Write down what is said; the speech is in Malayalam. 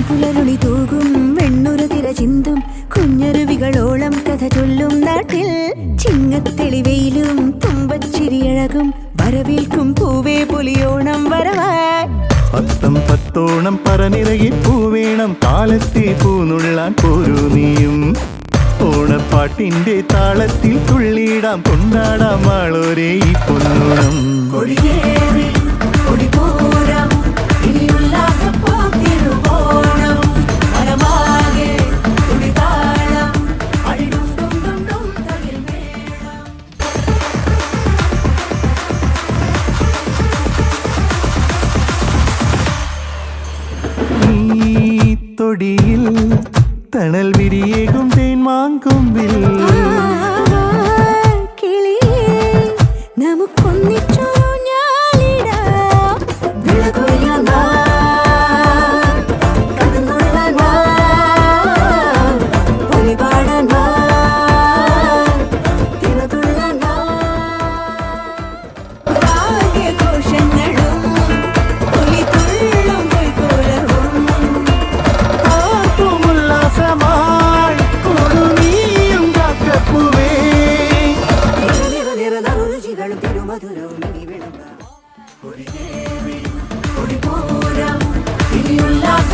പുലരുളി തൂകും വെണ്ണുര തിര ചിന്തും കുഞ്ഞരുവികളോളം കഥ ചൊല്ലും നാട്ടിൽ ചിങ്ങത്തെളിവെയിലും തുമ്പച്ചിരിയഴകും വരവേൽക്കും പൂവേ പുലിയോണം വരവായി പത്തം പത്തോണം പറനിറകി പൂവേണം കാലത്തെ പൂനുള്ളാൻ പോരൂ നീയും ഓണപ്പാട്ടിന്റെ താളത്തിൽ തുള്ളിയിടാം കൊണ്ടാടാം ആളോരേ ഈ പൊന്നോണം തൊടിയിൽ തണൽ വിരിയേകും തേന്മാങ്കൊമ്പിൽ നമുക്കൊന്നിച്ചു ഉല്ലാസ